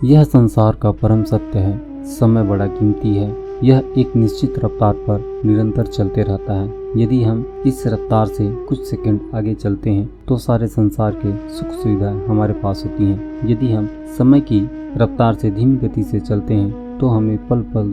यह संसार का परम सत्य है। समय बड़ा कीमती है। यह एक निश्चित रफ्तार पर निरंतर चलते रहता है। यदि हम इस रफ्तार से कुछ सेकंड आगे चलते हैं तो सारे संसार के सुख सुविधाएं हमारे पास होती हैं। यदि हम समय की रफ्तार से धीमी गति से चलते हैं तो हमें पल पल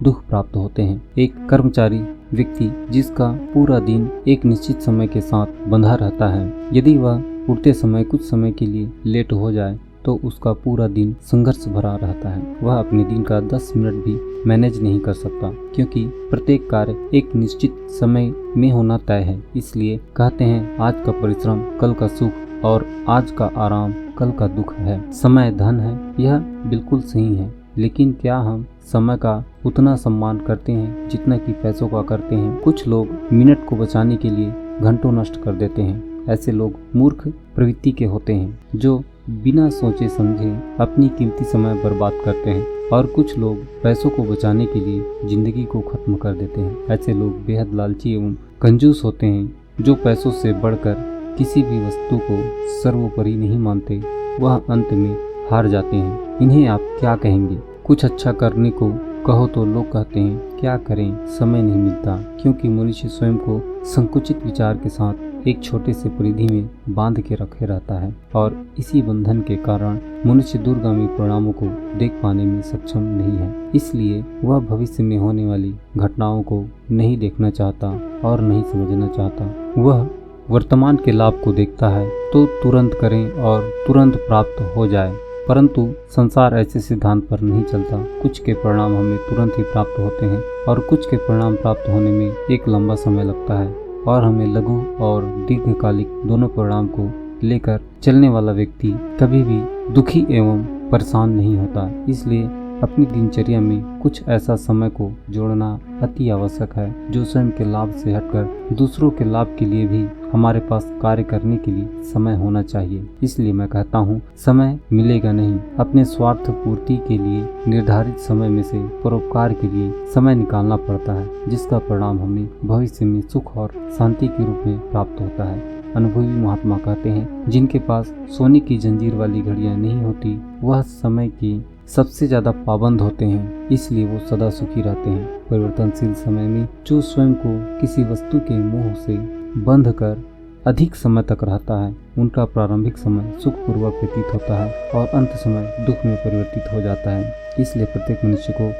दुख प्राप्त होते हैं। एक कर्मचारी व्यक्ति जिसका पूरा दिन एक निश्चित समय के साथ बंधा रहता है, यदि वह उठते समय कुछ समय के लिए लेट हो जाए तो उसका पूरा दिन संघर्ष भरा रहता है। वह अपने दिन का 10 मिनट भी मैनेज नहीं कर सकता, क्योंकि प्रत्येक कार्य एक निश्चित समय में होना तय है। इसलिए कहते हैं, आज का परिश्रम कल का सुख और आज का आराम कल का दुख है। समय धन है, यह बिल्कुल सही है, लेकिन क्या हम समय का उतना सम्मान करते हैं जितना कि पैसों का करते हैं? कुछ लोग मिनट को बचाने के लिए घंटों नष्ट कर देते हैं। ऐसे लोग मूर्ख प्रवृत्ति के होते हैं जो बिना सोचे समझे अपनी कीमती समय बर्बाद करते हैं, और कुछ लोग पैसों को बचाने के लिए जिंदगी को खत्म कर देते हैं। ऐसे लोग बेहद लालची एवं कंजूस होते हैं जो पैसों से बढ़कर किसी भी वस्तु को सर्वोपरि नहीं मानते। वह अंत में हार जाते हैं। इन्हें आप क्या कहेंगे? कुछ अच्छा करने को कहो तो लोग कहते हैं, क्या करें, समय नहीं मिलता। क्योंकि मनुष्य स्वयं को संकुचित विचार के साथ एक छोटे से परिधि में बांध के रखे रहता है, और इसी बंधन के कारण मनुष्य दूरगामी परिणामों को देख पाने में सक्षम नहीं है। इसलिए वह भविष्य में होने वाली घटनाओं को नहीं देखना चाहता और नहीं समझना चाहता। वह वर्तमान के लाभ को देखता है तो तुरंत करें और तुरंत प्राप्त हो जाए, परंतु संसार ऐसे सिद्धांत पर नहीं चलता। कुछ के परिणाम हमें तुरंत ही प्राप्त होते हैं और कुछ के परिणाम प्राप्त होने में एक लंबा समय लगता है, और हमें लघु और दीर्घकालिक दोनों परिणाम को लेकर चलने वाला व्यक्ति कभी भी दुखी एवं परेशान नहीं होता। इसलिए अपनी दिनचर्या में कुछ ऐसा समय को जोड़ना अति आवश्यक है जो स्वयं के लाभ से हटकर दूसरों के लाभ के लिए भी हमारे पास कार्य करने के लिए समय होना चाहिए। इसलिए मैं कहता हूँ, समय मिलेगा नहीं। अपने स्वार्थ पूर्ति के लिए निर्धारित समय में से परोपकार के लिए समय निकालना पड़ता है, जिसका परिणाम हमें भविष्य में सुख और शांति के रूप में प्राप्त होता है। अनुभवी महात्मा कहते हैं, जिनके पास सोने की जंजीर वाली घड़ियां नहीं होती, वह समय की सबसे ज्यादा पाबंद होते हैं, इसलिए वो सदा सुखी रहते हैं। परिवर्तनशील समय में जो स्वयं को किसी वस्तु के मोह से बंध कर अधिक समय तक रहता है, उनका प्रारंभिक समय सुखपूर्वक व्यतीत होता है और अंत समय दुख में परिवर्तित हो जाता है। इसलिए प्रत्येक मनुष्य को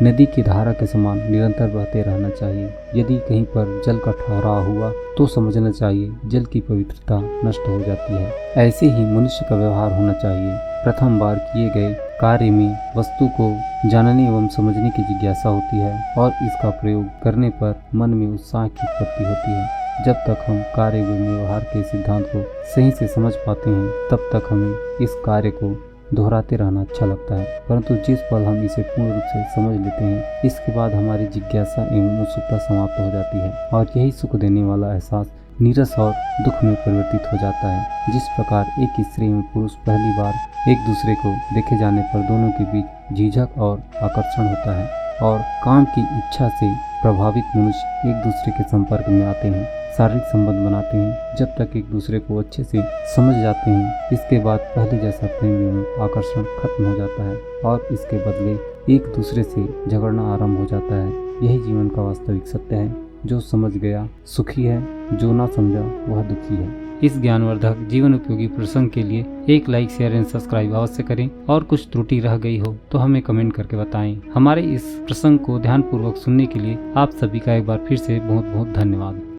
नदी की धारा के समान निरंतर बहते रहना चाहिए। यदि कहीं पर जल का ठहराव हुआ तो समझना चाहिए जल की पवित्रता नष्ट हो जाती है। ऐसे ही मनुष्य का व्यवहार होना चाहिए। प्रथम बार किए गए कार्य में वस्तु को जानने एवं समझने की जिज्ञासा होती है, और इसका प्रयोग करने पर मन में उत्साह की उत्पत्ति होती है। जब तक हम कार्य एवं व्यवहार के सिद्धांत को सही से समझ पाते हैं, तब तक हमें इस कार्य को दोहराते रहना अच्छा लगता है। परंतु जिस पल हम इसे पूर्ण रूप से समझ लेते हैं, इसके बाद हमारी जिज्ञासा एवं उत्सुकता समाप्त हो जाती है, और यही सुख देने वाला एहसास नीरस और दुख में परिवर्तित हो जाता है। जिस प्रकार एक स्त्री एवं पुरुष पहली बार एक दूसरे को देखे जाने पर दोनों के बीच झिझक और आकर्षण होता है, और काम की इच्छा से प्रभावित मनुष्य एक दूसरे के संपर्क में आते हैं, शारीरिक संबंध बनाते हैं। जब तक एक दूसरे को अच्छे से समझ जाते हैं, इसके बाद पहले जैसा प्रेम एवं आकर्षण खत्म हो जाता है, और इसके बदले एक दूसरे से झगड़ना आरंभ हो जाता है। यही जीवन का वास्तविक सत्य है। जो समझ गया सुखी है, जो ना समझा वह दुखी है। इस ज्ञानवर्धक जीवन उपयोगी प्रसंग के लिए एक लाइक, शेयर एंड सब्सक्राइब अवश्य करें, और कुछ त्रुटि रह गई हो तो हमें कमेंट करके बताएं। हमारे इस प्रसंग को ध्यानपूर्वक सुनने के लिए आप सभी का एक बार फिर से बहुत बहुत धन्यवाद।